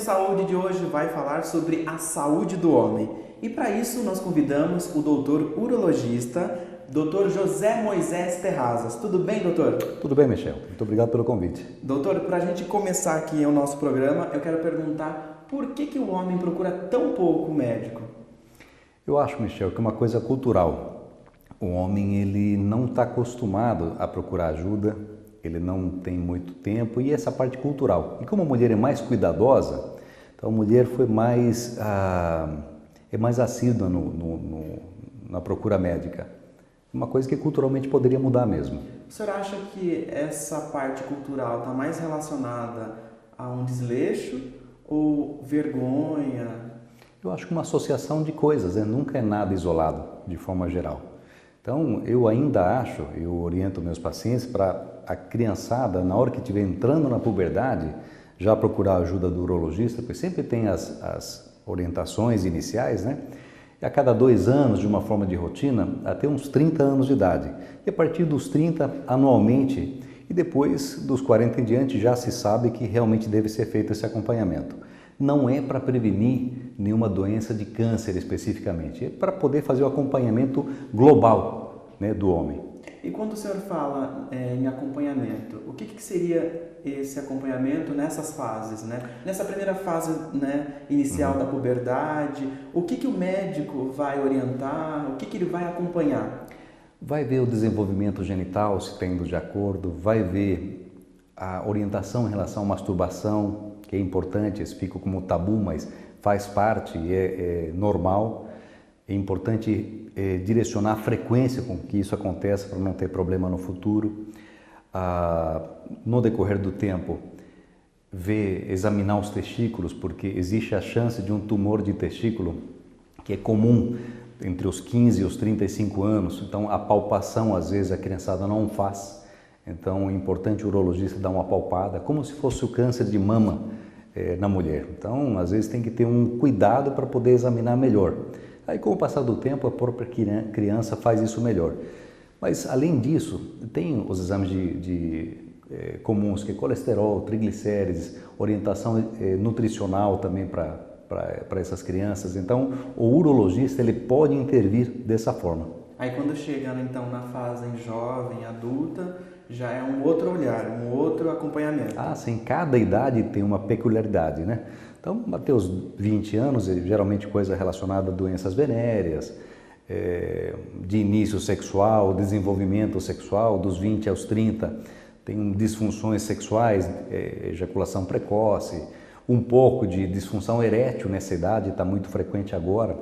Saúde de hoje vai falar sobre a saúde do homem. E para isso nós convidamos o doutor urologista, doutor José Moisés Terrazas. Tudo bem, doutor? Tudo bem, Michel. Muito obrigado pelo convite. Doutor, para a gente começar aqui o nosso programa, eu quero perguntar por que o homem procura tão pouco o médico? Eu acho, Michel, que é uma coisa cultural. O homem ele não está acostumado a procurar ajuda, ele não tem muito tempo e essa parte cultural. E como a mulher é mais cuidadosa, então a mulher foi mais, é mais assídua na procura médica. Uma coisa que culturalmente poderia mudar mesmo. O senhor acha que essa parte cultural está mais relacionada a um desleixo ou vergonha? Eu acho que uma associação de coisas, né? Nunca é nada isolado, de forma geral. Então, eu ainda acho, eu oriento meus pacientes para a criançada, na hora que estiver entrando na puberdade, já procurar a ajuda do urologista, porque sempre tem as orientações iniciais, né? E a cada 2 anos, de uma forma de rotina, até uns 30 anos de idade. E a partir dos 30, anualmente, e depois dos 40 em diante, já se sabe que realmente deve ser feito esse acompanhamento. Não é para prevenir nenhuma doença de câncer especificamente, é para poder fazer o acompanhamento global, né, do homem. E quando o senhor fala em acompanhamento, o que seria esse acompanhamento nessas fases, né? Nessa primeira fase, né, inicial da puberdade, o que o médico vai orientar, o que ele vai acompanhar? Vai ver o desenvolvimento genital, se está indo de acordo, vai ver a orientação em relação à masturbação, que é importante, isso fica como tabu, mas faz parte e é normal. É importante direcionar a frequência com que isso acontece para não ter problema no futuro. No decorrer do tempo, examinar os testículos, porque existe a chance de um tumor de testículo, que é comum entre os 15 e os 35 anos. Então, a palpação, às vezes, a criançada não faz. Então, é importante o urologista dar uma palpada, como se fosse o câncer de mama na mulher. Então, às vezes, tem que ter um cuidado para poder examinar melhor. Aí, com o passar do tempo, a própria criança faz isso melhor. Mas, além disso, tem os exames comuns, que é colesterol, triglicérides, orientação nutricional também para essas crianças. Então, o urologista ele pode intervir dessa forma. Aí, quando chega, então, na fase jovem, adulta, já é um outro olhar, um outro acompanhamento. Sim, cada idade tem uma peculiaridade, né? Então, até os 20 anos, geralmente coisa relacionada a doenças venéreas, de início sexual, desenvolvimento sexual, dos 20 aos 30, tem disfunções sexuais, ejaculação precoce, um pouco de disfunção erétil nessa idade, está muito frequente agora,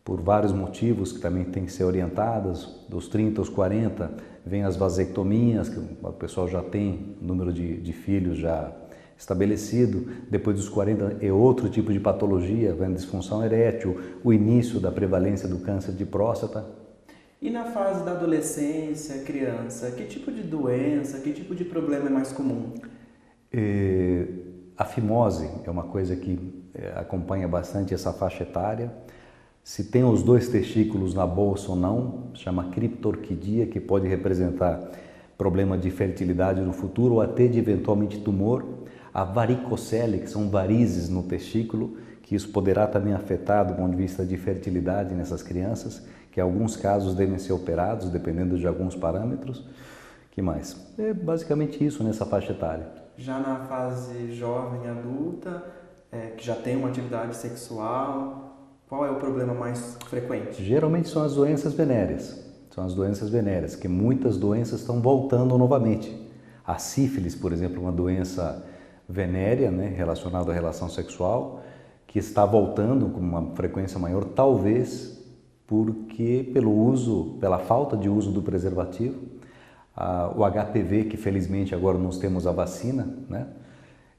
por vários motivos que também tem que ser orientadas. Dos 30 aos 40, vem as vasectomias, que o pessoal já tem número de filhos já estabelecido. Depois dos 40 é outro tipo de patologia, vem a disfunção erétil, o início da prevalência do câncer de próstata. E na fase da adolescência, criança, que tipo de doença, que tipo de problema é mais comum? A fimose é uma coisa que acompanha bastante essa faixa etária. Se tem os 2 testículos na bolsa ou não, chama criptorquidia, que pode representar problema de fertilidade no futuro ou até de eventualmente tumor. A varicocele, que são varizes no testículo, que isso poderá também afetar do ponto de vista de fertilidade nessas crianças, que em alguns casos devem ser operados, dependendo de alguns parâmetros. Que mais? É basicamente isso nessa faixa etária. Já na fase jovem, adulta, que já tem uma atividade sexual, qual é o problema mais frequente? Geralmente são as doenças venéreas. São as doenças venéreas, que muitas doenças estão voltando novamente. A sífilis, por exemplo, uma doença venérea, né, relacionada à relação sexual, que está voltando com uma frequência maior, talvez porque pela falta de uso do preservativo. O HPV, que felizmente agora nós temos a vacina, né?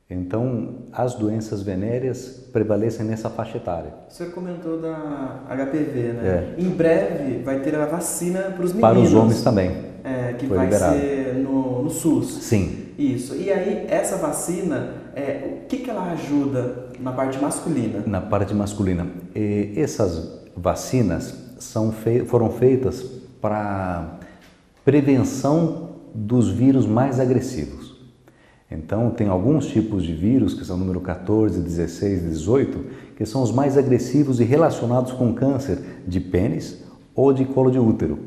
Então, as doenças venéreas prevalecem nessa faixa etária. O senhor comentou da HPV, né? Em breve vai ter a vacina para os meninos. Para os homens também. Que vai ser no SUS. Sim. Isso. E aí, essa vacina, o que ela ajuda na parte masculina? Na parte masculina. Essas vacinas foram feitas para prevenção dos vírus mais agressivos. Então, tem alguns tipos de vírus, que são o número 14, 16, 18, que são os mais agressivos e relacionados com câncer de pênis ou de colo de útero.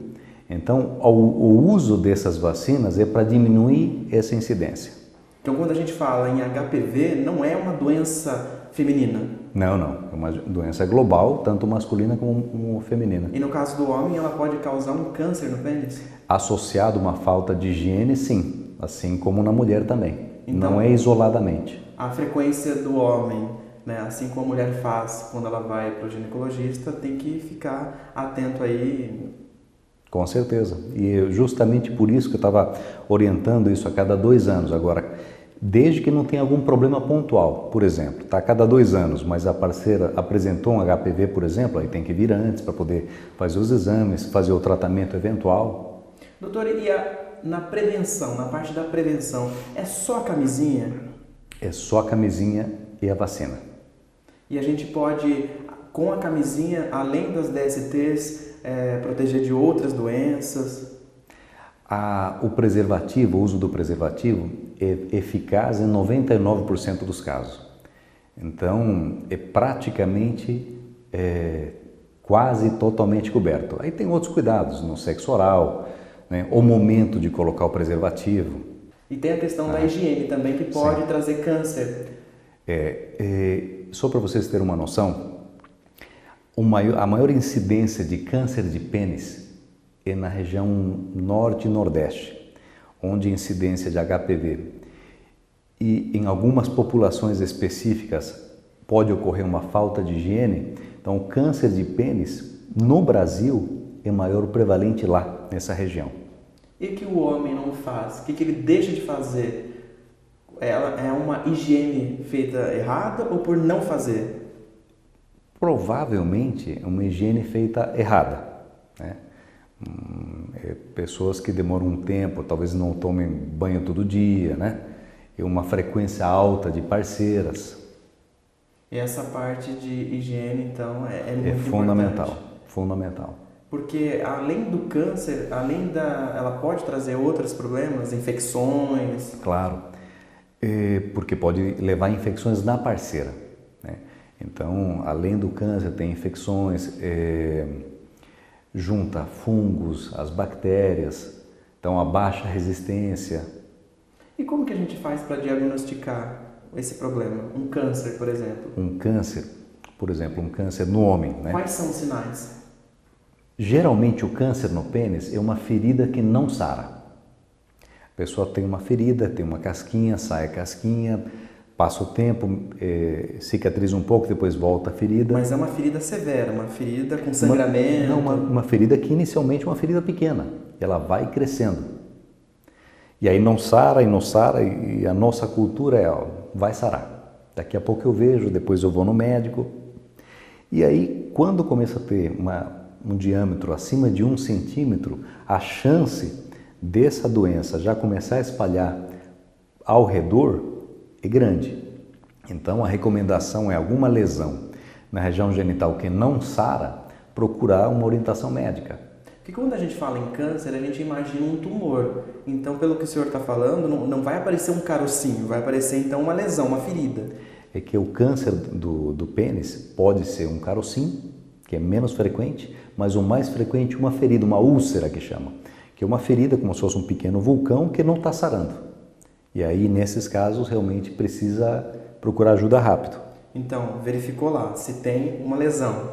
Então, o uso dessas vacinas é para diminuir essa incidência. Então, quando a gente fala em HPV, não é uma doença feminina? Não, não. É uma doença global, tanto masculina como feminina. E no caso do homem, ela pode causar um câncer no pênis? Associado a uma falta de higiene, sim. Assim como na mulher também. Então, não é isoladamente. A frequência do homem, né, assim como a mulher faz quando ela vai para o ginecologista, tem que ficar atento aí. Com certeza. E justamente por isso que eu estava orientando isso a cada 2 anos. Agora, desde que não tenha algum problema pontual, por exemplo, está a cada 2 anos, mas a parceira apresentou um HPV, por exemplo, aí tem que vir antes para poder fazer os exames, fazer o tratamento eventual. Doutor, na prevenção, na parte da prevenção, é só a camisinha? É só a camisinha e a vacina. E a gente pode, com a camisinha, além das DSTs, proteger de outras doenças? O preservativo, o uso do preservativo é eficaz em 99% dos casos. Então, é praticamente quase totalmente coberto. Aí tem outros cuidados no sexo oral, né, o momento de colocar o preservativo. E tem a questão da higiene também, que pode trazer câncer. Só para vocês terem uma noção, a maior incidência de câncer de pênis é na região norte e nordeste, onde a incidência de HPV. E em algumas populações específicas pode ocorrer uma falta de higiene. Então, o câncer de pênis no Brasil é maior prevalente lá, nessa região. E o que o homem não faz? O que ele deixa de fazer? É uma higiene feita errada ou por não fazer? Provavelmente é uma higiene feita errada, né? Pessoas que demoram um tempo, talvez não tomem banho todo dia, né? E uma frequência alta de parceiras. E essa parte de higiene, então, é muito fundamental, importante. Fundamental. Porque além do câncer, ela pode trazer outros problemas, infecções. Claro, porque pode levar infecções na parceira, né? Então, além do câncer, tem infecções, junta fungos, as bactérias, então a baixa resistência. E como que a gente faz para diagnosticar esse problema? Um câncer, por exemplo. Um câncer, por exemplo, um câncer no homem, né? Quais são os sinais? Geralmente o câncer no pênis é uma ferida que não sara. A pessoa tem uma ferida, tem uma casquinha, sai a casquinha, passa o tempo, cicatriza um pouco, depois volta a ferida. Mas é uma ferida severa, uma ferida com sangramento? Uma ferida que inicialmente é uma ferida pequena, ela vai crescendo. E aí não sara e a nossa cultura vai sarar. Daqui a pouco eu vejo, depois eu vou no médico. E aí quando começa a ter um diâmetro acima de 1 centímetro, a chance dessa doença já começar a espalhar ao redor é grande. Então a recomendação é alguma lesão na região genital que não sara, procurar uma orientação médica. Porque quando a gente fala em câncer, a gente imagina um tumor. Então, pelo que o senhor está falando, não vai aparecer um carocinho, vai aparecer então uma lesão, uma ferida. É que o câncer do pênis pode ser um carocinho, que é menos frequente, mas o mais frequente é uma ferida, uma úlcera que chama, que é uma ferida como se fosse um pequeno vulcão que não está sarando. E aí, nesses casos, realmente precisa procurar ajuda rápido. Então, verificou lá, se tem uma lesão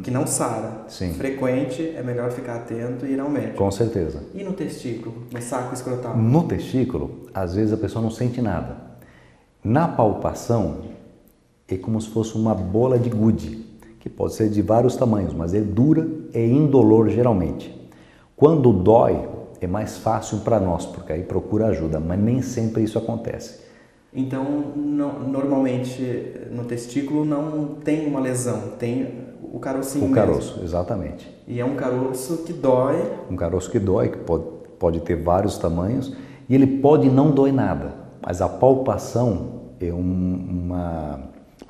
que não sara, frequente, é melhor ficar atento e ir ao médico. Com certeza. E no testículo, no saco escrotal? No testículo, às vezes a pessoa não sente nada. Na palpação, é como se fosse uma bola de gude, que pode ser de vários tamanhos, mas é dura, é indolor geralmente. Quando dói, é mais fácil para nós, porque aí procura ajuda, mas nem sempre isso acontece. Então, normalmente no testículo não tem uma lesão, tem o carocinho mesmo. O caroço, exatamente. E é um caroço que dói. Um caroço que dói, que pode ter vários tamanhos, e ele pode não doer nada, mas a palpação é uma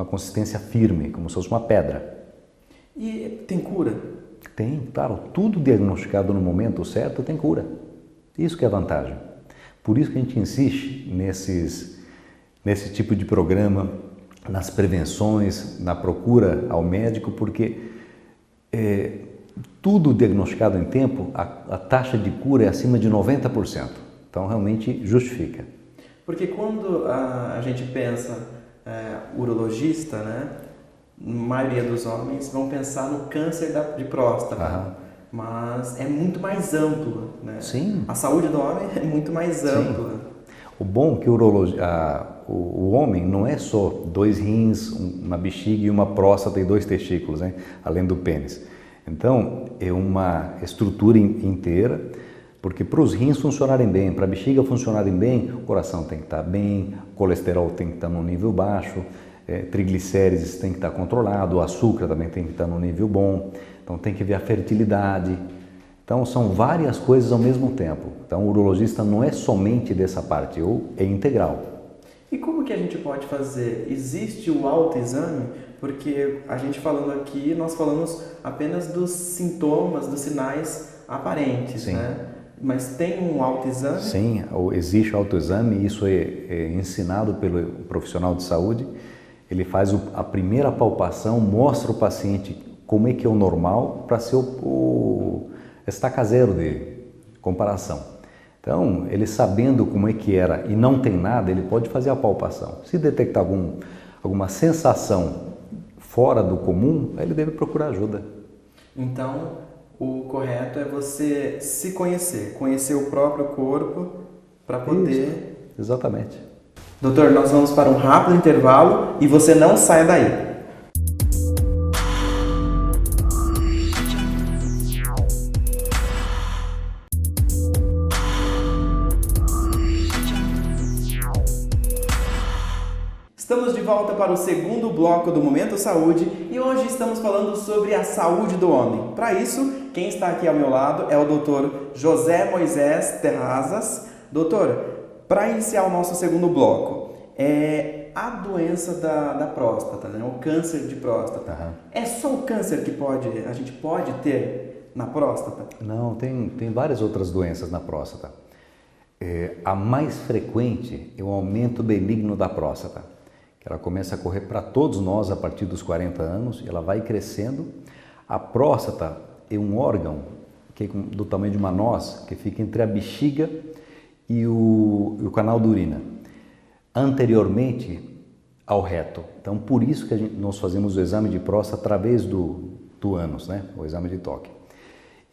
consistência firme, como se fosse uma pedra. E tem cura? Tem, claro. Tudo diagnosticado no momento certo tem cura. Isso que é a vantagem. Por isso que a gente insiste nesses nesse tipo de programa, nas prevenções, na procura ao médico, porque tudo diagnosticado em tempo, a taxa de cura é acima de 90%. Então, realmente justifica. Porque quando a gente pensa urologista, né, a maioria dos homens vão pensar no câncer de próstata. Aham. Mas é muito mais amplo, né? Sim. A saúde do homem é muito mais ampla. Sim. O bom é que o homem não é só 2 rins, uma bexiga e uma próstata e 2 testículos, né? Além do pênis. Então, é uma estrutura inteira, porque para os rins funcionarem bem, para a bexiga funcionarem bem, o coração tem que estar bem, o colesterol tem que estar no nível baixo, triglicérides tem que estar controlado, o açúcar também tem que estar no nível bom. Então tem que ver a fertilidade. Então são várias coisas ao mesmo tempo. Então o urologista não é somente dessa parte, é integral. E como que a gente pode fazer? Existe o autoexame? Porque a gente falando aqui, nós falamos apenas dos sintomas, dos sinais aparentes, Sim. né? Mas tem um autoexame? Sim, existe o autoexame, isso é ensinado pelo profissional de saúde. Ele faz a primeira palpação, mostra o paciente como é que é o normal para ser o estaca zero de comparação. Então, ele sabendo como é que era e não tem nada, ele pode fazer a palpação. Se detectar alguma sensação fora do comum, ele deve procurar ajuda. Então, o correto é você se conhecer o próprio corpo para poder... Isso, exatamente. Doutor, nós vamos para um rápido intervalo e você não saia daí. Estamos de volta para o segundo bloco do Momento Saúde e hoje estamos falando sobre a saúde do homem. Para isso, quem está aqui ao meu lado é o Dr. José Moisés Terrazas. Doutor, para iniciar o nosso segundo bloco, a doença da próstata, né? O câncer de próstata. Uhum. É só o câncer que a gente pode ter na próstata? Não, tem várias outras doenças na próstata. A mais frequente é o aumento benigno da próstata, que ela começa a correr para todos nós a partir dos 40 anos, e ela vai crescendo. A próstata é um órgão que é do tamanho de uma noz, que fica entre a bexiga e o canal da urina, anteriormente ao reto. Então, por isso que nós fazemos o exame de próstata através do ânus, né? O exame de toque.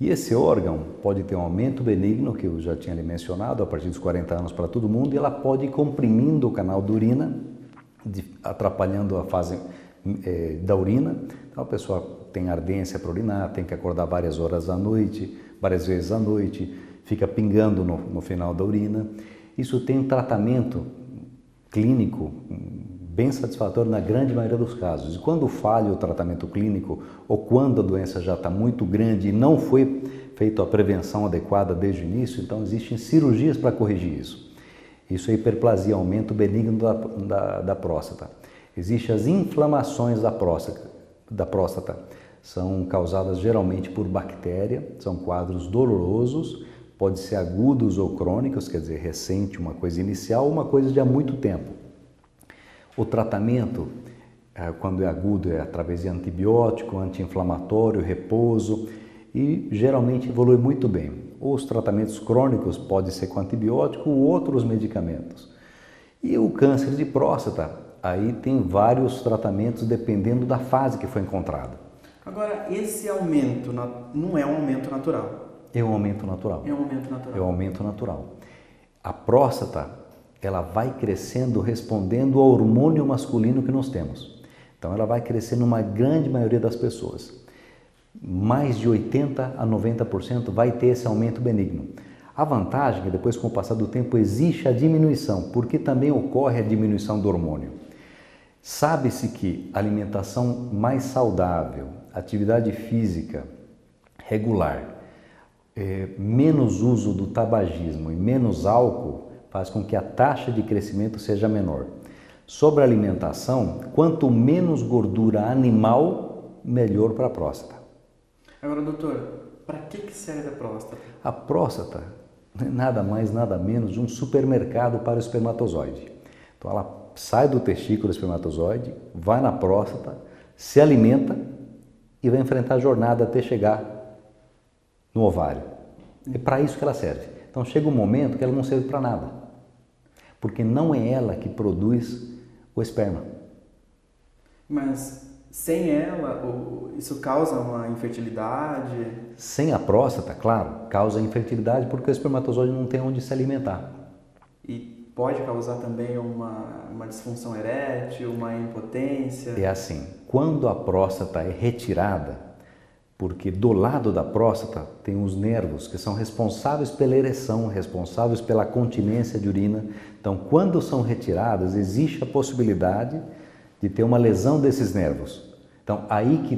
E esse órgão pode ter um aumento benigno, que eu já tinha lhe mencionado, a partir dos 40 anos para todo mundo, e ela pode ir comprimindo o canal da urina, atrapalhando a fase da urina. Então a pessoa tem ardência para urinar, tem que acordar várias vezes à noite, fica pingando no final da urina. Isso tem um tratamento clínico bem satisfatório na grande maioria dos casos. E quando falha o tratamento clínico ou quando a doença já está muito grande e não foi feita a prevenção adequada desde o início, então existem cirurgias para corrigir isso. Isso é hiperplasia, aumento benigno da próstata. Existem as inflamações da próstata. São causadas geralmente por bactéria, são quadros dolorosos, pode ser agudos ou crônicos, quer dizer, recente, uma coisa inicial, ou uma coisa de há muito tempo. O tratamento, quando é agudo, é através de antibiótico, anti-inflamatório, repouso, e geralmente evolui muito bem. Os tratamentos crônicos podem ser com antibiótico ou outros medicamentos. E o câncer de próstata, aí tem vários tratamentos dependendo da fase que foi encontrada. Agora, esse aumento não é um aumento natural? É um aumento natural. É um aumento natural. É um aumento natural. A próstata, ela vai crescendo respondendo ao hormônio masculino que nós temos. Então, ela vai crescer numa grande maioria das pessoas. Mais de 80% a 90% vai ter esse aumento benigno. A vantagem é que depois, com o passar do tempo, existe a diminuição, porque também ocorre a diminuição do hormônio. Sabe-se que alimentação mais saudável, atividade física regular, menos uso do tabagismo e menos álcool faz com que a taxa de crescimento seja menor. Sobre a alimentação, quanto menos gordura animal, melhor para a próstata. Agora, doutor, para que serve a próstata? A próstata não é nada mais, nada menos de um supermercado para o espermatozoide. Então, ela sai do testículo espermatozoide, vai na próstata, se alimenta e vai enfrentar a jornada até chegar no ovário. É para isso que ela serve. Então chega um momento que ela não serve para nada, porque não é ela que produz o esperma. Mas sem ela, isso causa uma infertilidade? Sem a próstata, claro, causa infertilidade porque o espermatozoide não tem onde se alimentar. E pode causar também uma disfunção erétil, uma impotência? É assim, quando a próstata é retirada, porque do lado da próstata tem os nervos que são responsáveis pela ereção, responsáveis pela continência de urina. Então, quando são retiradas, existe a possibilidade de ter uma lesão desses nervos. Então, aí que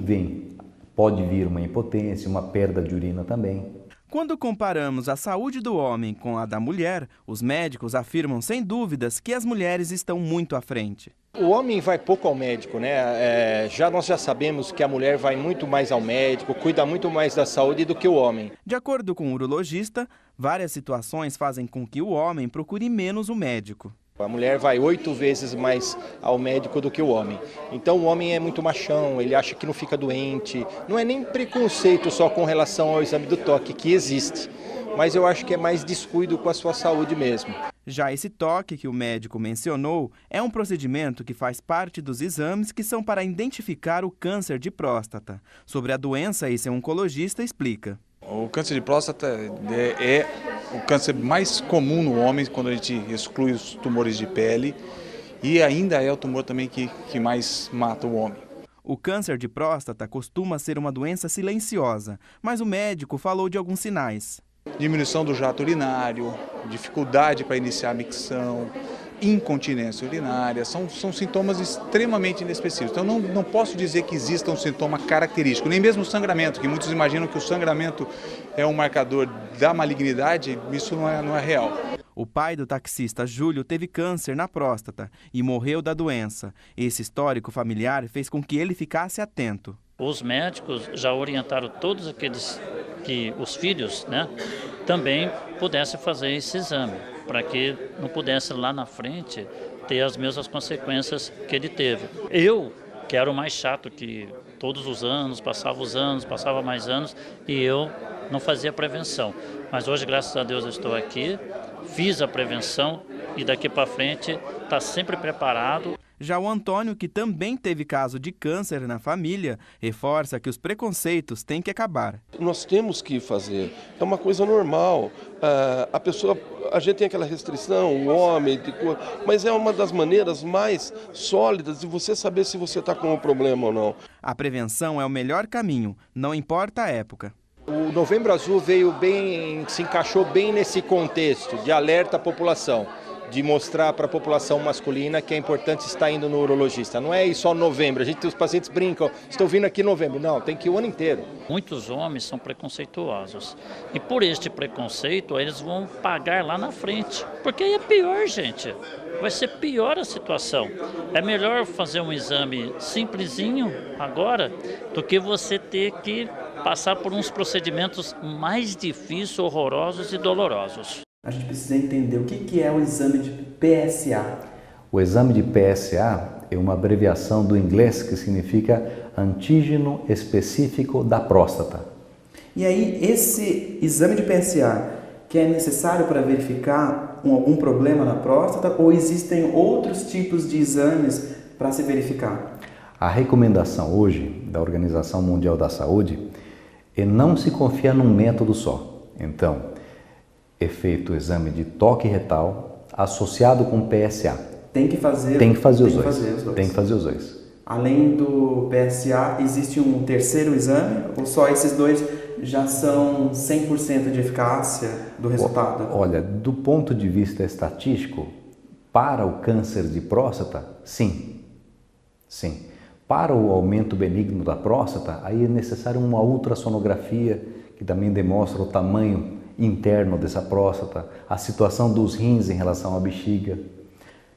pode vir uma impotência, uma perda de urina também. Quando comparamos a saúde do homem com a da mulher, os médicos afirmam sem dúvidas que as mulheres estão muito à frente. O homem vai pouco ao médico, né? Nós já sabemos que a mulher vai muito mais ao médico, cuida muito mais da saúde do que o homem. De acordo com o urologista, várias situações fazem com que o homem procure menos o médico. A mulher vai 8 vezes mais ao médico do que o homem. Então o homem é muito machão, ele acha que não fica doente. Não é nem preconceito só com relação ao exame do toque, que existe. Mas eu acho que é mais descuido com a sua saúde mesmo. Já esse toque que o médico mencionou é um procedimento que faz parte dos exames que são para identificar o câncer de próstata. Sobre a doença, esse oncologista explica. O câncer de próstata é o câncer mais comum no homem quando a gente exclui os tumores de pele e ainda é o tumor também que mais mata o homem. O câncer de próstata costuma ser uma doença silenciosa, mas o médico falou de alguns sinais. Diminuição do jato urinário, dificuldade para iniciar a micção, incontinência urinária, são sintomas extremamente inespecíficos. Então não posso dizer que exista um sintoma característico, nem mesmo o sangramento, que muitos imaginam que o sangramento é um marcador da malignidade, isso não é real. O pai do taxista Júlio teve câncer na próstata e morreu da doença. Esse histórico familiar fez com que ele ficasse atento. Os médicos já orientaram todos aqueles que os filhos, né, também pudessem fazer esse exame, para que não pudesse lá na frente ter as mesmas consequências que ele teve. Eu, que era o mais chato, que todos os anos, passava mais anos, e eu não fazia prevenção. Mas hoje, graças a Deus, eu estou aqui, fiz a prevenção e daqui para frente está sempre preparado. Já o Antônio, que também teve caso de câncer na família, reforça que os preconceitos têm que acabar. Nós temos que fazer, é uma coisa normal. A gente tem aquela restrição, o homem, mas é uma das maneiras mais sólidas de você saber se você está com um problema ou não. A prevenção é o melhor caminho, não importa a época. O Novembro Azul se encaixou bem nesse contexto de alerta à população, de mostrar para a população masculina que é importante estar indo no urologista. Não é só novembro, os pacientes brincam, estou vindo aqui em novembro. Não, tem que ir o ano inteiro. Muitos homens são preconceituosos e por este preconceito eles vão pagar lá na frente, porque aí é pior, gente. Vai ser pior a situação. É melhor fazer um exame simplesinho agora do que você ter que passar por uns procedimentos mais difíceis, horrorosos e dolorosos. A gente precisa entender o que é o exame de PSA. O exame de PSA é uma abreviação do inglês que significa antígeno específico da próstata. E aí, esse exame de PSA, que é necessário para verificar algum problema na próstata, ou existem outros tipos de exames para se verificar? A recomendação hoje da Organização Mundial da Saúde é não se confiar num método só. Então, é feito o exame de toque retal associado com PSA. Tem que fazer os dois. Tem que fazer os dois. Além do PSA, existe um terceiro exame? Ou só esses dois já são 100% de eficácia do resultado? Olha, do ponto de vista estatístico, para o câncer de próstata, sim. Sim. Para o aumento benigno da próstata, aí é necessário uma ultrassonografia que também demonstra o tamanho interno dessa próstata, a situação dos rins em relação à bexiga.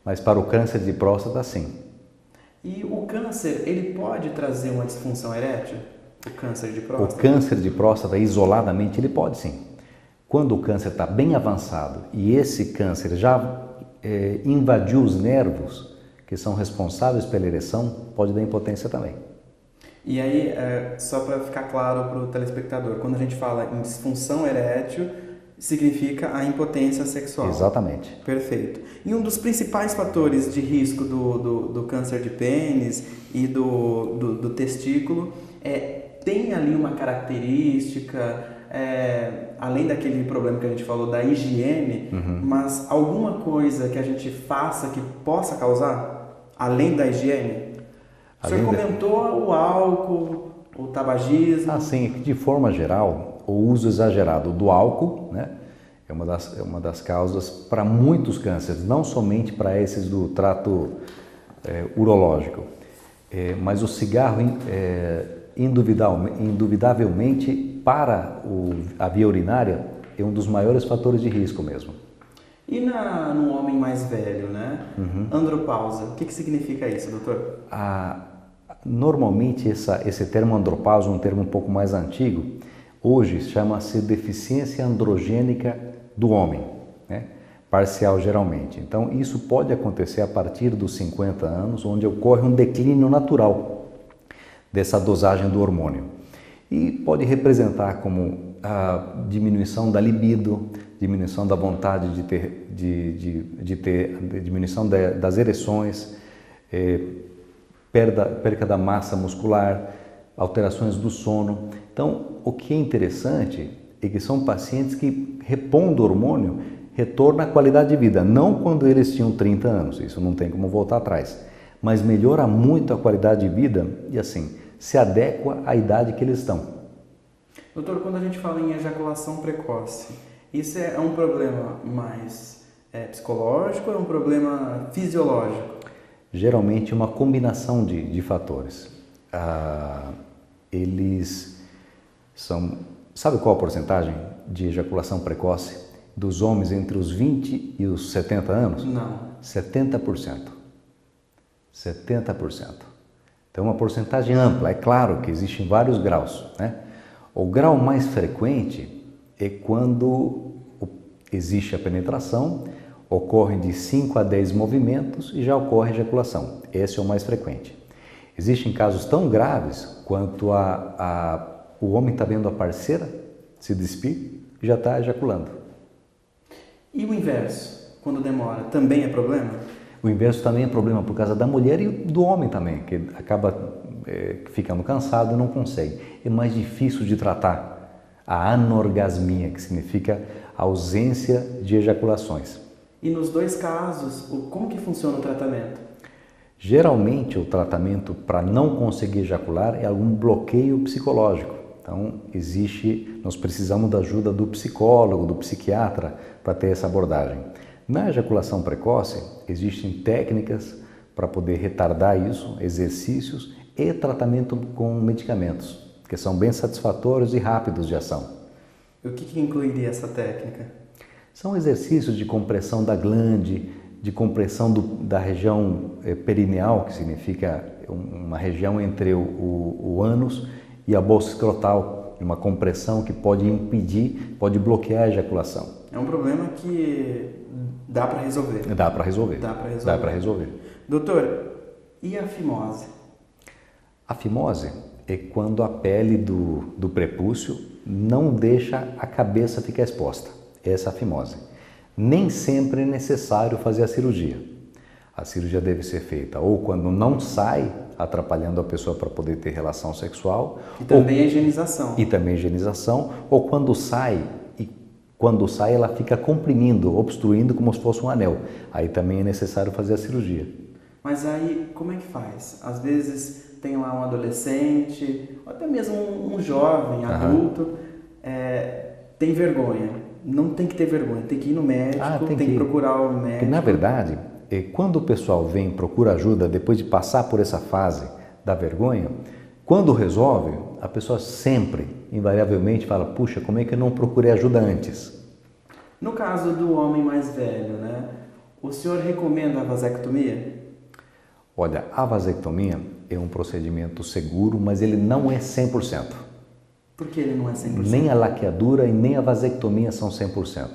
Mas para o câncer de próstata, sim. E o câncer, ele pode trazer uma disfunção erétil? O câncer de próstata? O câncer de próstata, isoladamente, ele pode sim. Quando o câncer está bem avançado e esse câncer já invadiu os nervos que são responsáveis pela ereção, pode dar impotência também. E aí, só para ficar claro para o telespectador, quando a gente fala em disfunção erétil, significa a impotência sexual. Exatamente. Perfeito. E um dos principais fatores de risco do câncer de pênis e do testículo tem ali uma característica, além daquele problema que a gente falou da higiene, mas alguma coisa que a gente faça que possa causar, além da higiene? O senhor comentou o álcool, o tabagismo. Sim, de forma geral, o uso exagerado do álcool, né, é uma das causas para muitos cânceres, não somente para esses do trato urológico, mas o cigarro, indubitavelmente, para a via urinária, é um dos maiores fatores de risco mesmo. E no homem mais velho, né? Andropausa, o que significa isso, doutor? Normalmente esse termo andropausa é um termo um pouco mais antigo. Hoje chama-se deficiência androgênica do homem, né? Parcial geralmente. Então isso pode acontecer a partir dos 50 anos, onde ocorre um declínio natural dessa dosagem do hormônio. E pode representar como a diminuição da libido, diminuição da vontade de ter diminuição das ereções, perca da massa muscular, alterações do sono. Então, o que é interessante é que são pacientes que, repondo o hormônio, retorna a qualidade de vida, não quando eles tinham 30 anos, isso não tem como voltar atrás, mas melhora muito a qualidade de vida e assim, se adequa à idade que eles estão. Doutor, quando a gente fala em ejaculação precoce, isso é um problema mais psicológico ou é um problema fisiológico? Geralmente uma combinação de fatores. Eles são... Sabe qual a porcentagem de ejaculação precoce dos homens entre os 20 e os 70 anos? Não. 70%. 70%. Então, uma porcentagem ampla. É claro que existem vários graus, né? O grau mais frequente é quando existe a penetração, ocorre de 5 a 10 movimentos e já ocorre a ejaculação. Esse é o mais frequente. Existem casos tão graves quanto o homem está vendo a parceira se despir e já está ejaculando. E o inverso, quando demora, também é problema? O inverso também é problema por causa da mulher e do homem também, que acaba ficando cansado e não consegue. É mais difícil de tratar a anorgasmia, que significa a ausência de ejaculações. E nos dois casos, como que funciona o tratamento? Geralmente o tratamento para não conseguir ejacular é algum bloqueio psicológico. Então nós precisamos da ajuda do psicólogo, do psiquiatra para ter essa abordagem. Na ejaculação precoce existem técnicas para poder retardar isso, exercícios e tratamento com medicamentos, que são bem satisfatórios e rápidos de ação. E o que incluiria essa técnica? São exercícios de compressão da glande, de compressão da região perineal, que significa uma região entre o ânus e a bolsa escrotal, uma compressão que pode impedir, pode bloquear a ejaculação. É um problema que dá para resolver. Dá para resolver. Dá para resolver. Doutor, e a fimose? A fimose é quando a pele do prepúcio não deixa a cabeça ficar exposta. Essa é a fimose. Nem sempre é necessário fazer a cirurgia. A cirurgia deve ser feita ou quando não sai, atrapalhando a pessoa para poder ter relação sexual. E também a higienização. E também a higienização. Ou quando sai ela fica comprimindo, obstruindo como se fosse um anel. Aí também é necessário fazer a cirurgia. Mas aí, como é que faz? Às vezes tem lá um adolescente, ou até mesmo um jovem, adulto, tem vergonha. Não tem que ter vergonha, tem que ir no médico, tem que procurar o médico. Porque, na verdade, quando o pessoal vem e procura ajuda, depois de passar por essa fase da vergonha, quando resolve, a pessoa sempre, invariavelmente, fala, puxa, como é que eu não procurei ajuda antes? No caso do homem mais velho, né? O senhor recomenda a vasectomia? Olha, a vasectomia é um procedimento seguro, mas ele não é 100%. Por que ele não é 100%? Nem a laqueadura e nem a vasectomia são 100%.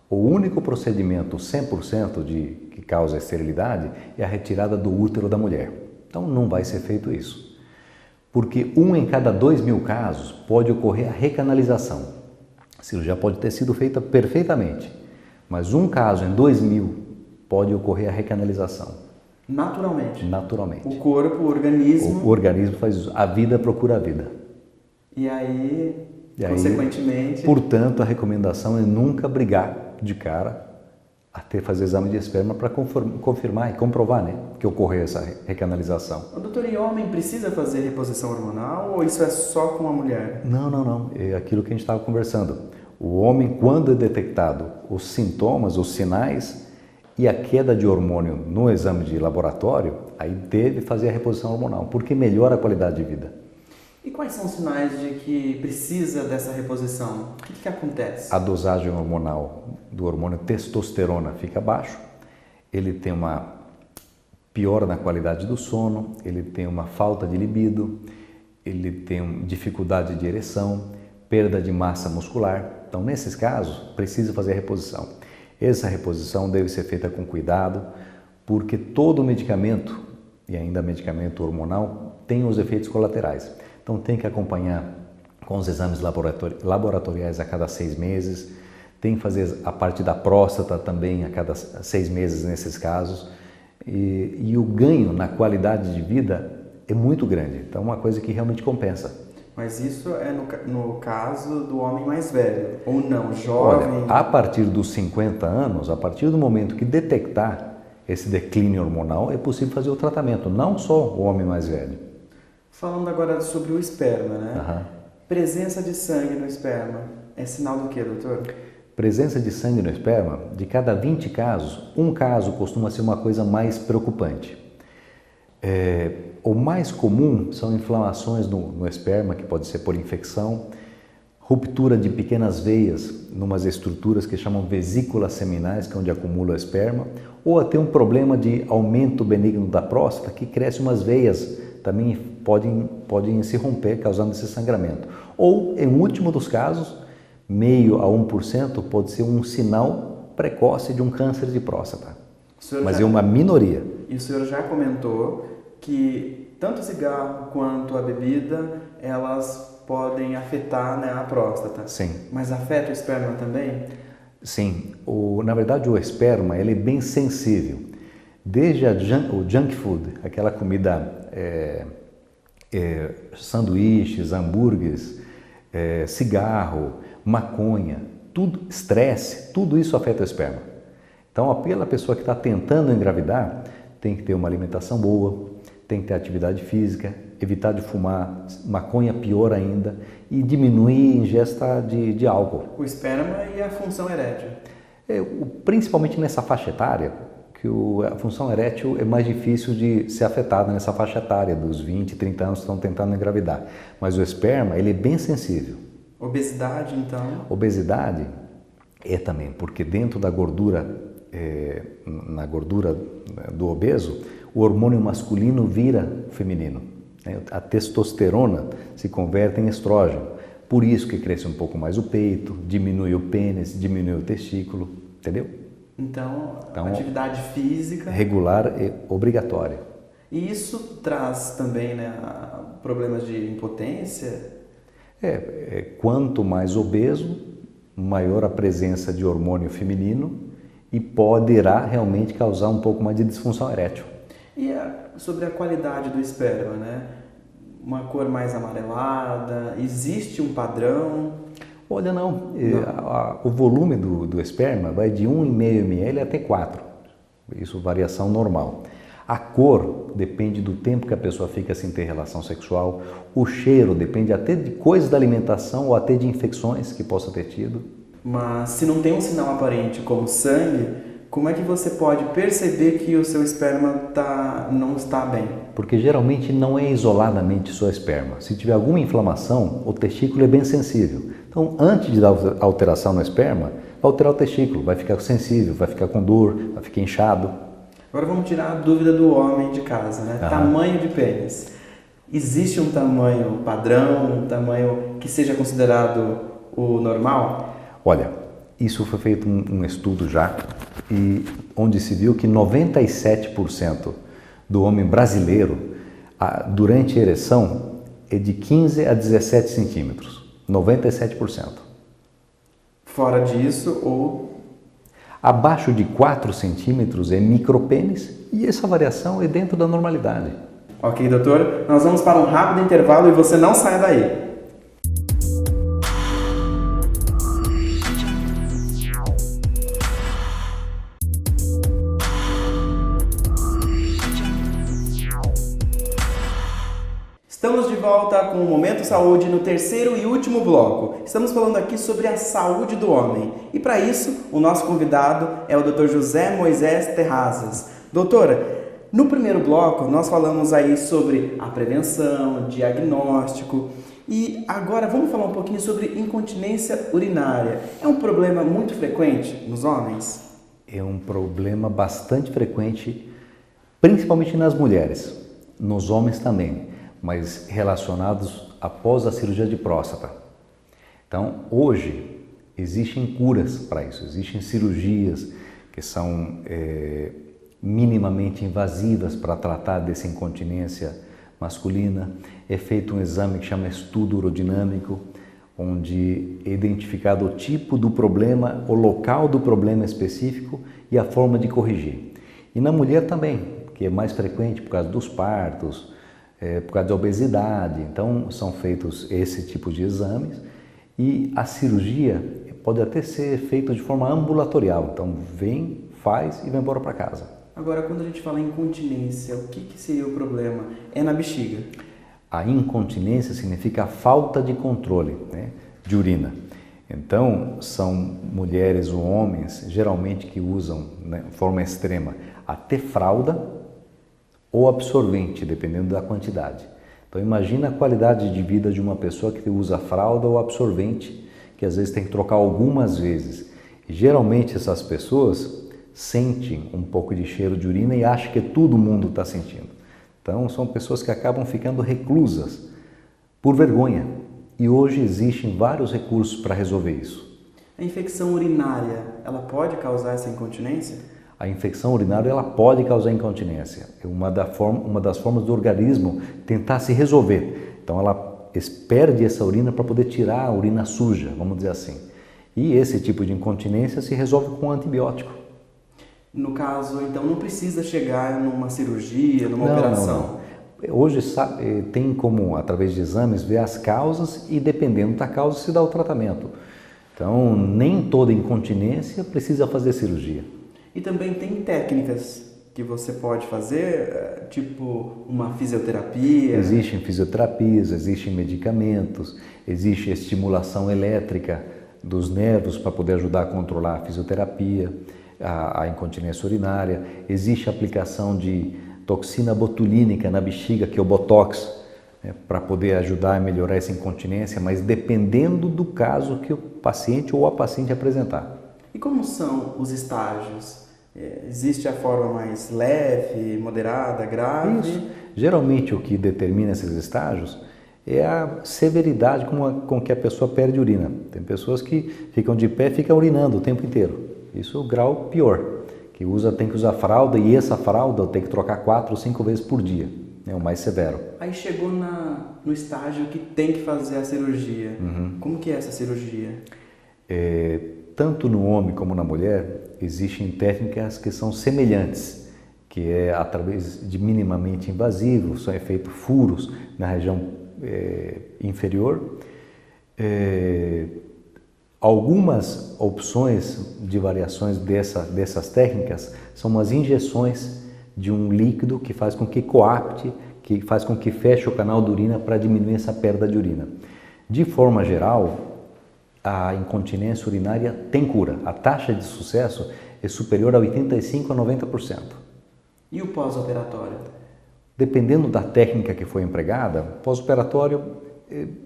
O único procedimento 100% que causa esterilidade é a retirada do útero da mulher. Então não vai ser feito isso. Porque 1 em cada 2.000 casos pode ocorrer a recanalização. A cirurgia pode ter sido feita perfeitamente, mas um caso em 2.000 pode ocorrer a recanalização. Naturalmente? Naturalmente. O corpo, o organismo... O organismo faz isso. A vida procura a vida. E aí, consequentemente... Portanto, a recomendação é nunca brigar de cara até fazer exame de esperma para confirmar e comprovar, né, que ocorreu essa recanalização. Doutor, e homem precisa fazer reposição hormonal ou isso é só com a mulher? Não. É aquilo que a gente estava conversando. O homem, quando é detectado os sintomas, os sinais e a queda de hormônio no exame de laboratório, aí deve fazer a reposição hormonal, porque melhora a qualidade de vida. E quais são os sinais de que precisa dessa reposição? O que acontece? A dosagem hormonal do hormônio testosterona fica baixa, ele tem uma piora na qualidade do sono, ele tem uma falta de libido, ele tem dificuldade de ereção, perda de massa muscular. Então, nesses casos, precisa fazer a reposição. Essa reposição deve ser feita com cuidado, porque todo medicamento, e ainda medicamento hormonal, tem os efeitos colaterais. Então tem que acompanhar com os exames laboratoriais a cada 6 meses, tem que fazer a parte da próstata também a cada 6 meses nesses casos, e o ganho na qualidade de vida é muito grande, então é uma coisa que realmente compensa. Mas isso é no caso do homem mais velho, ou não, jovem? Olha, a partir dos 50 anos, a partir do momento que detectar esse declínio hormonal, é possível fazer o tratamento, não só o homem mais velho. Falando agora sobre o esperma, né? Uhum. Presença de sangue no esperma é sinal do quê, doutor? Presença de sangue no esperma, de cada 20 casos, um caso costuma ser uma coisa mais preocupante. O mais comum são inflamações no esperma, que pode ser por infecção, ruptura de pequenas veias, numas estruturas que chamam vesículas seminais, que é onde acumula o esperma, ou até um problema de aumento benigno da próstata, que cresce umas veias, também podem se romper, causando esse sangramento. Ou, em último dos casos, meio a 1%, pode ser um sinal precoce de um câncer de próstata. Mas é uma minoria. E o senhor já comentou que tanto o cigarro quanto a bebida, elas podem afetar, né, a próstata. Sim. Mas afeta o esperma também? Sim. Na verdade, o esperma ele é bem sensível. Desde o junk food, aquela comida, sanduíches, hambúrgueres, cigarro, maconha, estresse, tudo isso afeta o esperma. Então, aquela pessoa que está tentando engravidar tem que ter uma alimentação boa, tem que ter atividade física, evitar de fumar, maconha pior ainda, e diminuir a ingesta de álcool. O esperma e a função erétil. Principalmente nessa faixa etária, que a função erétil é mais difícil de ser afetada nessa faixa etária, dos 20, 30 anos que estão tentando engravidar. Mas o esperma, ele é bem sensível. Obesidade, então? Obesidade é também, porque dentro da gordura, na gordura do obeso, o hormônio masculino vira feminino. A testosterona se converte em estrógeno. Por isso que cresce um pouco mais o peito, diminui o pênis, diminui o testículo, entendeu? Então, atividade física... regular é obrigatória. E isso traz também, né, problemas de impotência? Quanto mais obeso, maior a presença de hormônio feminino e poderá realmente causar um pouco mais de disfunção erétil. E sobre a qualidade do esperma, né? Uma cor mais amarelada, existe um padrão? Olha, não. O volume do esperma vai de 1,5 ml até 4. Isso variação normal. A cor depende do tempo que a pessoa fica sem ter relação sexual. O cheiro depende até de coisas da alimentação ou até de infecções que possa ter tido. Mas se não tem um sinal aparente como sangue, como é que você pode perceber que o seu esperma não está bem? Porque geralmente não é isoladamente só esperma. Se tiver alguma inflamação, o testículo é bem sensível. Então, antes de dar alteração no esperma, vai alterar o testículo, vai ficar sensível, vai ficar com dor, vai ficar inchado. Agora vamos tirar a dúvida do homem de casa, né? Tamanho de pênis. Existe um tamanho padrão, um tamanho que seja considerado o normal? Olha, Isso foi feito um estudo já, e onde se viu que 97% do homem brasileiro, durante a ereção, é de 15 a 17 centímetros. 97%. Fora disso, ou... Abaixo de 4 centímetros é micropênis, e essa variação é dentro da normalidade. Ok, doutor. Nós vamos para um rápido intervalo e você não saia daí. Estamos de volta com o Momento Saúde no terceiro e último bloco. Estamos falando aqui sobre a saúde do homem. E para isso, o nosso convidado é o Dr. José Moisés Terrazas. Doutora, no primeiro bloco nós falamos aí sobre a prevenção, diagnóstico. E agora vamos falar um pouquinho sobre incontinência urinária. É um problema muito frequente nos homens? É um problema bastante frequente, principalmente nas mulheres, nos homens também, mas relacionados após a cirurgia de próstata. Então, hoje, existem curas para isso, existem cirurgias que são minimamente invasivas para tratar dessa incontinência masculina. É feito um exame que chama estudo urodinâmico, onde é identificado o tipo do problema, o local do problema específico e a forma de corrigir. E na mulher também, que é mais frequente por causa dos partos, por causa da obesidade. Então, são feitos esse tipo de exames e a cirurgia pode até ser feita de forma ambulatorial. Então, vem, faz e vai embora para casa. Agora, quando a gente fala em incontinência, o que seria o problema? É na bexiga? A incontinência significa a falta de controle, né, de urina. Então, são mulheres ou homens, geralmente, que usam, né, de forma extrema, até fralda ou absorvente, dependendo da quantidade. Então, imagina a qualidade de vida de uma pessoa que usa fralda ou absorvente, que às vezes tem que trocar algumas vezes. E, geralmente, essas pessoas sentem um pouco de cheiro de urina e acham que todo mundo está sentindo. Então, são pessoas que acabam ficando reclusas por vergonha. E hoje existem vários recursos para resolver isso. A infecção urinária, ela pode causar essa incontinência? A infecção urinária ela pode causar incontinência. É uma das formas do organismo tentar se resolver. Então, ela perde essa urina para poder tirar a urina suja, vamos dizer assim. E esse tipo de incontinência se resolve com antibiótico. No caso, então, não precisa chegar numa cirurgia, numa operação? Não. Hoje tem como, através de exames, ver as causas e, dependendo da causa, se dá o tratamento. Então, nem toda incontinência precisa fazer cirurgia. E também tem técnicas que você pode fazer, tipo uma fisioterapia? Existem fisioterapias, existem medicamentos, existe estimulação elétrica dos nervos para poder ajudar a controlar a fisioterapia, a incontinência urinária. Existe a aplicação de toxina botulínica na bexiga, que é o Botox, né, para poder ajudar a melhorar essa incontinência, mas dependendo do caso que o paciente ou a paciente apresentar. E como são os estágios? Existe a forma mais leve, moderada, grave? Isso. Geralmente o que determina esses estágios é a severidade com que a pessoa perde urina. Tem pessoas que ficam de pé e ficam urinando o tempo inteiro. Isso é o grau pior, que tem que usar fralda e essa fralda tem que trocar 4 ou 5 vezes por dia, é o mais severo. Aí chegou no estágio que tem que fazer a cirurgia. Como que é essa cirurgia? Tanto no homem como na mulher, existem técnicas que são semelhantes, que é através de minimamente invasivos, são feitos furos na região inferior. Algumas opções de variações dessas técnicas são umas injeções de um líquido que faz com que coapte, que faz com que feche o canal de urina para diminuir essa perda de urina. De forma geral, a incontinência urinária tem cura. A taxa de sucesso é superior a 85% a 90%. E o pós-operatório? Dependendo da técnica que foi empregada, pós-operatório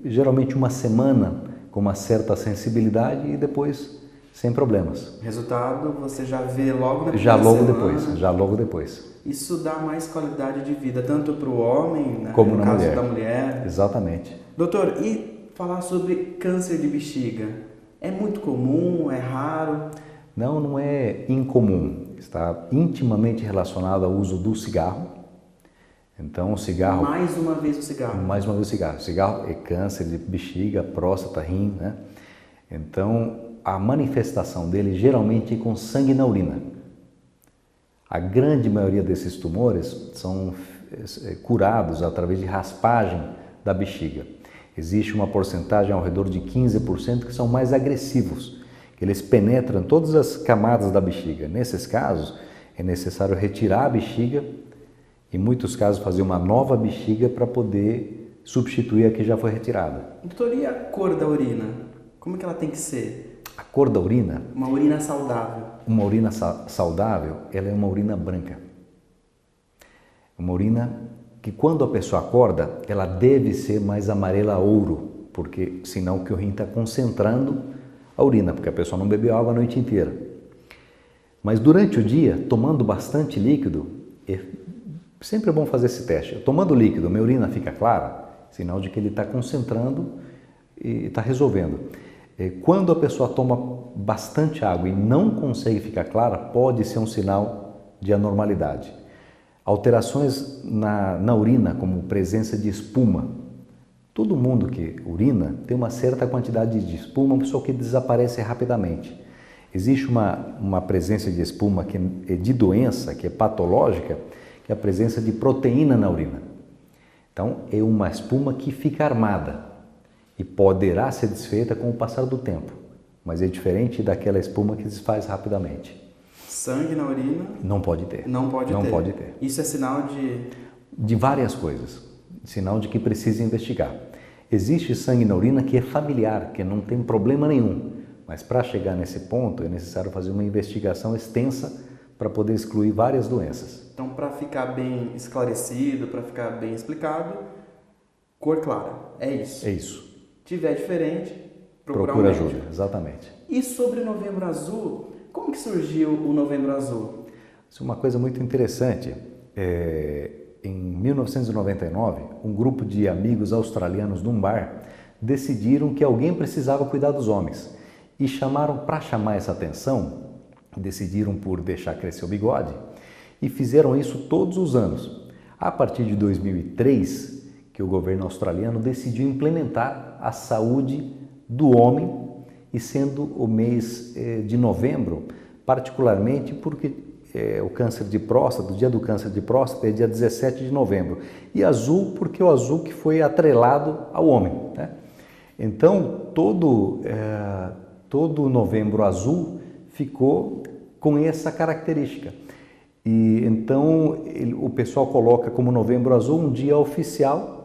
geralmente uma semana com uma certa sensibilidade e depois sem problemas. Resultado você já vê logo na Já logo depois. Isso dá mais qualidade de vida, tanto para o homem, né, como no na caso mulher. da mulher. Exatamente. Doutor, e falar sobre câncer de bexiga? É muito comum? É raro? Não, não é incomum. Está intimamente relacionado ao uso do cigarro. Então, o cigarro... Mais uma vez o cigarro. Mais uma vez o cigarro. O cigarro é câncer de bexiga, próstata, rim, né? Então, a manifestação dele geralmente é com sangue na urina. A grande maioria desses tumores são curados através de raspagem da bexiga. Existe uma porcentagem ao redor de 15% que são mais agressivos, que eles penetram todas as camadas da bexiga. Nesses casos, é necessário retirar a bexiga, em muitos casos fazer uma nova bexiga para poder substituir a que já foi retirada. Doutor, e a cor da urina? Como que ela tem que ser? A cor da urina? Uma urina saudável. Uma urina saudável, ela é uma urina branca. Uma urina que quando a pessoa acorda, ela deve ser mais amarela ouro, porque senão o que o rim está concentrando a urina, porque a pessoa não bebeu água a noite inteira. Mas durante o dia, tomando bastante líquido, sempre é bom fazer esse teste. Tomando líquido, minha urina fica clara, sinal de que ele está concentrando e está resolvendo. Quando a pessoa toma bastante água e não consegue ficar clara, pode ser um sinal de anormalidade. Alterações na urina, como presença de espuma. Todo mundo que urina tem uma certa quantidade de espuma, só que desaparece rapidamente. Existe uma presença de espuma que é de doença, que é patológica, que é a presença de proteína na urina. Então, é uma espuma que fica armada e poderá ser desfeita com o passar do tempo, mas é diferente daquela espuma que desfaz rapidamente. Sangue na urina? Não pode ter. Não pode ter. Isso é sinal de... De várias coisas. Sinal de que precisa investigar. Existe sangue na urina que é familiar, que não tem problema nenhum. Mas para chegar nesse ponto é necessário fazer uma investigação extensa para poder excluir várias doenças. Então, para ficar bem esclarecido, para ficar bem explicado, cor clara. É isso. É isso. Se tiver diferente, procura um ajuda. Exatamente. E sobre o Novembro Azul... Como que surgiu o Novembro Azul? Isso é uma coisa muito interessante. Em 1999, um grupo de amigos australianos num bar decidiram que alguém precisava cuidar dos homens e chamaram, para chamar essa atenção, decidiram por deixar crescer o bigode e fizeram isso todos os anos. A partir de 2003, que o governo australiano decidiu implementar a saúde do homem, e sendo o mês de novembro, particularmente porque o câncer de próstata, o dia do câncer de próstata é dia 17 de novembro. E azul porque é o azul que foi atrelado ao homem, né? Então, todo novembro azul ficou com essa característica. E então, o pessoal coloca como novembro azul um dia oficial,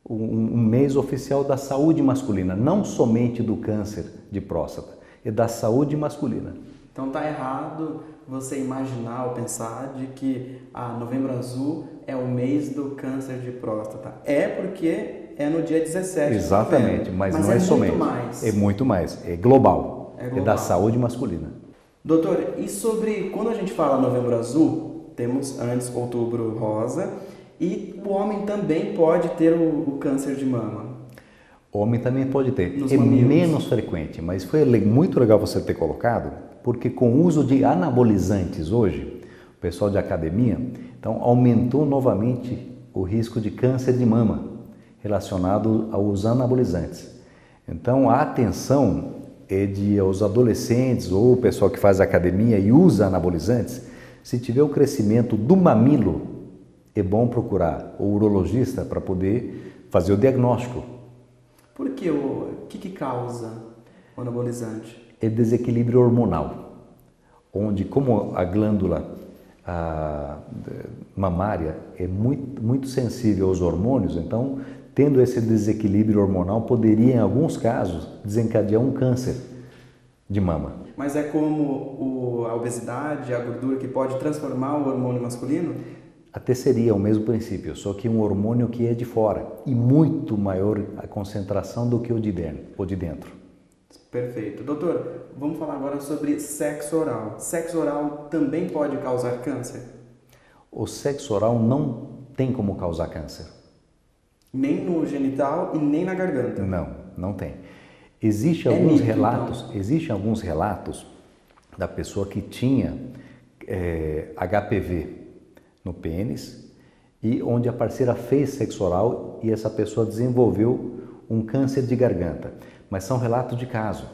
um mês oficial da saúde masculina, não somente do câncer de próstata, é da saúde masculina. Então tá errado você imaginar ou pensar de que Novembro Azul é o mês do câncer de próstata. É porque é no dia 17 Exatamente, de novembro. mas não é somente. Muito mais. É muito mais, é global, é global. É da saúde masculina. Doutor, e sobre quando a gente fala Novembro Azul, temos antes Outubro Rosa, e o homem também pode ter o câncer de mama. O homem também pode ter. Nos é mamilos. Menos frequente, mas foi muito legal você ter colocado, porque com o uso de anabolizantes hoje, o pessoal de academia, então aumentou novamente o risco de câncer de mama relacionado aos anabolizantes. Então a atenção é de os adolescentes ou o pessoal que faz academia e usa anabolizantes, se tiver o crescimento do mamilo, é bom procurar o urologista para poder fazer o diagnóstico. Por quê? O que causa o anabolizante? É desequilíbrio hormonal, onde como a glândula mamária é muito sensível aos hormônios, então tendo esse desequilíbrio hormonal poderia em alguns casos desencadear um câncer de mama. Mas é como a obesidade, a gordura que pode transformar o hormônio masculino? Até seria o mesmo princípio, só que um hormônio que é de fora e muito maior a concentração do que o de dentro. Perfeito. Doutor, vamos falar agora sobre sexo oral. Sexo oral também pode causar câncer? O sexo oral não tem como causar câncer. Nem no genital e nem na garganta? Não, não tem. Existem alguns relatos da pessoa que tinha HPV no pênis e onde a parceira fez sexo oral e essa pessoa desenvolveu um câncer de garganta. Mas são relatos de caso,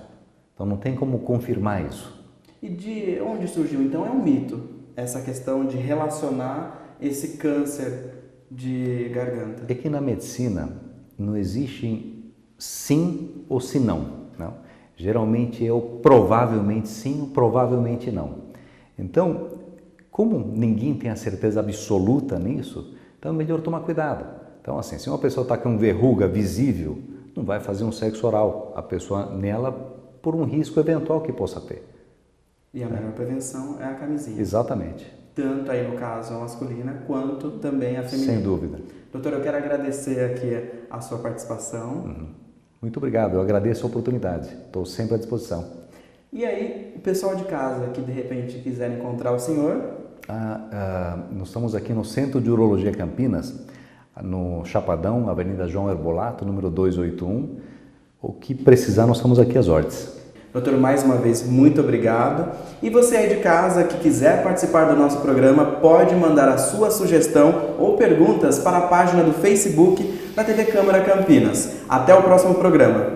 então não tem como confirmar isso. E de onde surgiu? Então é um mito essa questão de relacionar esse câncer de garganta. É que na medicina não existe sim ou se não. Geralmente é o provavelmente sim ou provavelmente não. Então, como ninguém tem a certeza absoluta nisso, então é melhor tomar cuidado. Então, assim, se uma pessoa está com verruga visível, não vai fazer um sexo oral, a pessoa nela por um risco eventual que possa ter. E a melhor prevenção é a camisinha. Exatamente. Tanto aí no caso a masculina, quanto também a feminina. Sem dúvida. Doutor, eu quero agradecer aqui a sua participação. Muito obrigado, eu agradeço a oportunidade, estou sempre à disposição. E aí, o pessoal de casa que de repente quiser encontrar o senhor? Nós estamos aqui no Centro de Urologia Campinas, no Chapadão, Avenida João Herbolato, número 281. O que precisar, nós estamos aqui às ordens. Doutor, mais uma vez, muito obrigado. E você aí de casa que quiser participar do nosso programa, pode mandar a sua sugestão ou perguntas para a página do Facebook da TV Câmara Campinas. Até o próximo programa.